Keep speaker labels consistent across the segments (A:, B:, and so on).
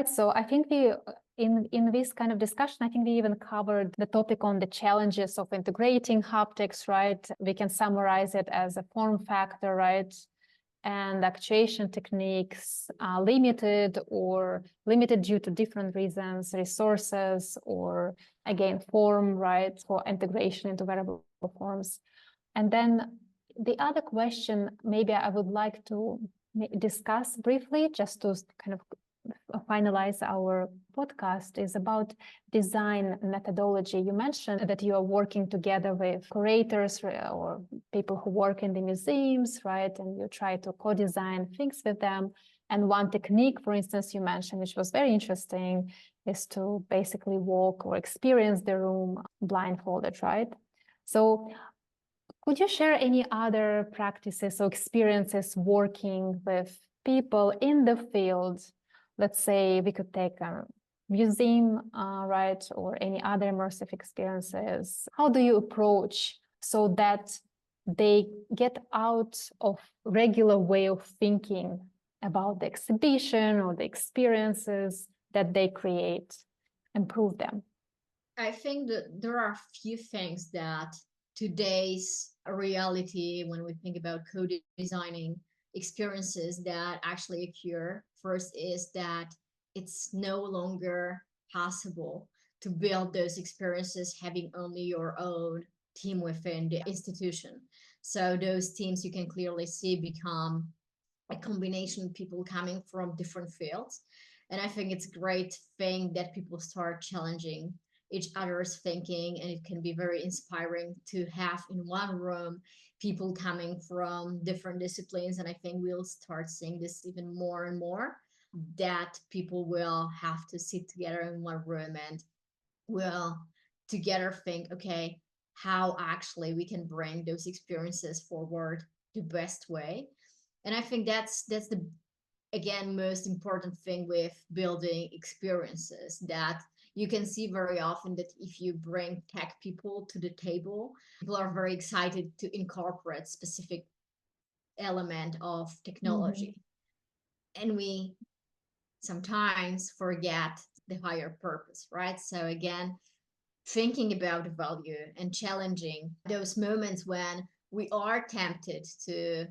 A: right. So I think we, in this kind of discussion, I think we even covered the topic on the challenges of integrating haptics, right? We can summarize it as a form factor, right? And actuation techniques are limited due to different reasons, resources, or again, form, right, for integration into wearable forms. And then the other question, maybe I would like to discuss briefly, just to kind of finalize our podcast, is about design methodology. You mentioned that you are working together with curators or people who work in the museums, right? And you try to co-design things with them. And one technique, for instance, you mentioned, which was very interesting, is to basically walk or experience the room blindfolded, right? So could you share any other practices or experiences working with people in the field? Let's say we could take a museum, right, or any other immersive experiences. How do you approach so that they get out of regular way of thinking about the exhibition or the experiences that they create, improve them?
B: I think that there are a few things that today's reality, when we think about co-designing experiences that actually occur, first is that it's no longer possible to build those experiences having only your own team within the institution. So those teams, you can clearly see, become a combination of people coming from different fields. And I think it's a great thing that people start challenging each other's thinking, and it can be very inspiring to have in one room people coming from different disciplines. And I think we'll start seeing this even more and more, that people will have to sit together in one room and will together think, okay, how actually we can bring those experiences forward the best way. And I think that's the, again, most important thing with building experiences, that you can see very often that if you bring tech people to the table, people are very excited to incorporate specific element of technology. And we sometimes forget the higher purpose, right? So again, thinking about the value and challenging those moments when we are tempted to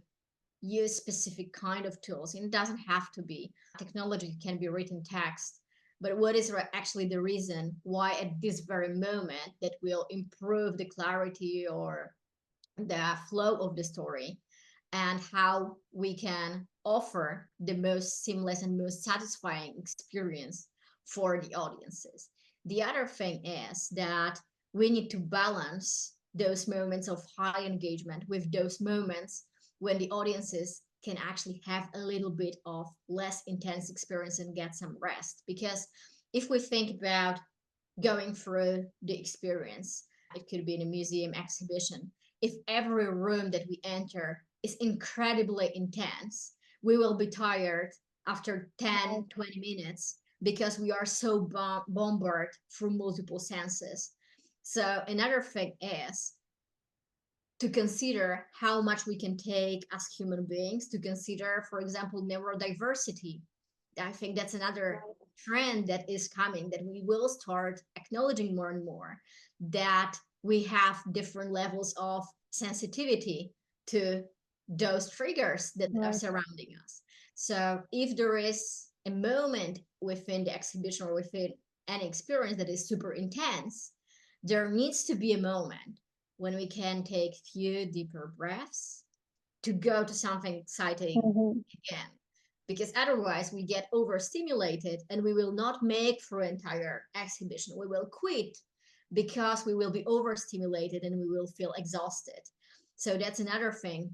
B: use specific kind of tools. And it doesn't have to be technology, it can be written text. But what is actually the reason why at this very moment that will improve the clarity or the flow of the story, and how we can offer the most seamless and most satisfying experience for the audiences. The other thing is that we need to balance those moments of high engagement with those moments when the audiences can actually have a little bit of less intense experience and get some rest. Because if we think about going through the experience, it could be in a museum exhibition. If every room that we enter is incredibly intense, we will be tired after 10, 20 minutes because we are so bombarded through multiple senses. So another thing is to consider how much we can take as human beings, to consider, for example, neurodiversity. I think that's another trend that is coming, that we will start acknowledging more and more, that we have different levels of sensitivity to those triggers that are surrounding us. So if there is a moment within the exhibition or within any experience that is super intense, there needs to be a moment when we can take few deeper breaths to go to something exciting again. Because otherwise we get overstimulated and we will not make through entire exhibition. We will quit because we will be overstimulated and we will feel exhausted. So that's another thing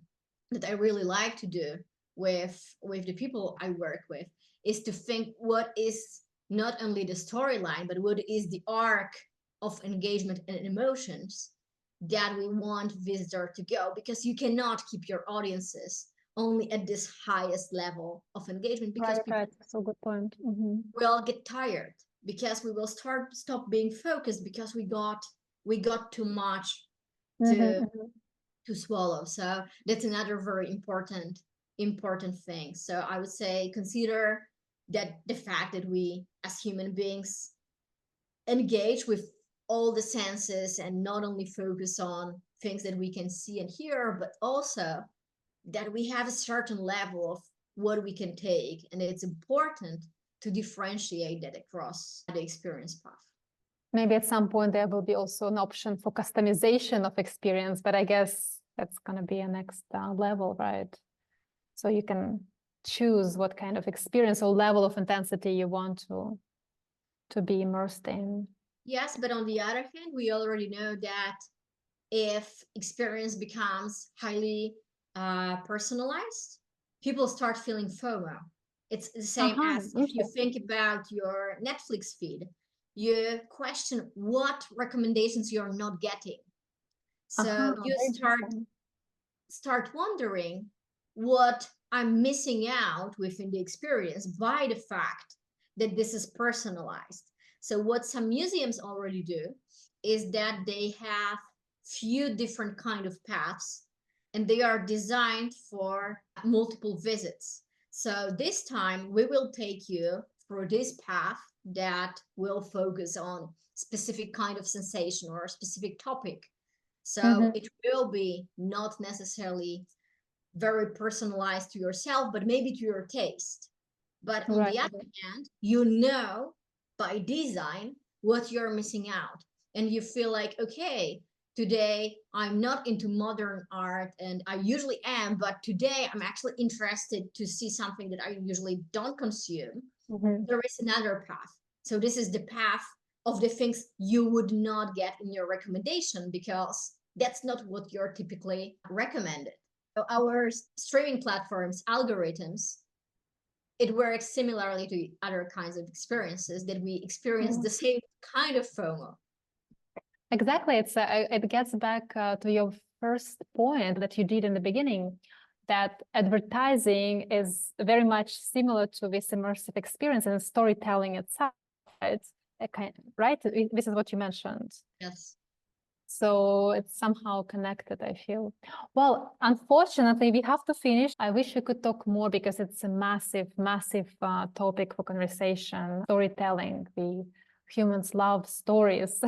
B: that I really like to do with the people I work with, is to think what is not only the storyline, but what is the arc of engagement and emotions that we want visitor to go, because you cannot keep your audiences only at this highest level of engagement, because
A: Right. So good point.
B: will get tired, because we will stop being focused, because we got too much to swallow. So that's another very important thing. So I would say consider that the fact that we as human beings engage with all the senses and not only focus on things that we can see and hear, but also that we have a certain level of what we can take. And it's important to differentiate that across the experience path.
A: Maybe at some point there will be also an option for customization of experience, but I guess that's going to be a next level, right? So you can choose what kind of experience or level of intensity you want to be immersed in.
B: Yes, but on the other hand, we already know that if experience becomes highly personalized, people start feeling FOMO. It's the same as if you think about your Netflix feed, you question what recommendations you're not getting. So you start wondering what I'm missing out within the experience by the fact that this is personalized. So what some museums already do is that they have few different kind of paths, and they are designed for multiple visits. So this time we will take you through this path that will focus on specific kind of sensation or a specific topic. So it will be not necessarily very personalized to yourself, but maybe to your taste. But on the other hand, you know by design what you're missing out. And you feel like, okay, today I'm not into modern art, and I usually am, but today I'm actually interested to see something that I usually don't consume. There is another path. So this is the path of the things you would not get in your recommendation, because that's not what you're typically recommended. So our streaming platforms algorithms, it works similarly to other kinds of experiences, that we experience the same kind of FOMO.
A: Exactly. It gets back to your first point that you did in the beginning, that advertising is very much similar to this immersive experience and storytelling itself, right? This is what you mentioned.
B: Yes.
A: So it's somehow connected, I feel. Well, unfortunately, we have to finish. I wish we could talk more because it's a massive, massive topic for conversation. Storytelling, we humans love stories.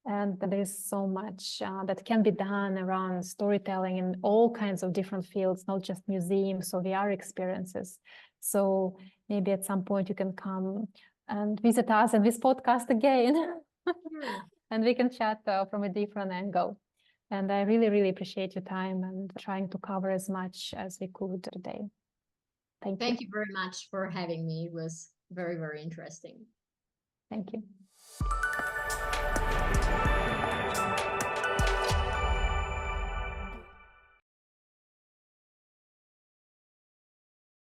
A: And there's so much that can be done around storytelling in all kinds of different fields, not just museums or VR experiences. So maybe at some point you can come and visit us and this podcast again. And we can chat from a different angle. And I really, really appreciate your time and trying to cover as much as we could today. Thank you.
B: Thank you very much for having me. It was very, very interesting.
A: Thank you.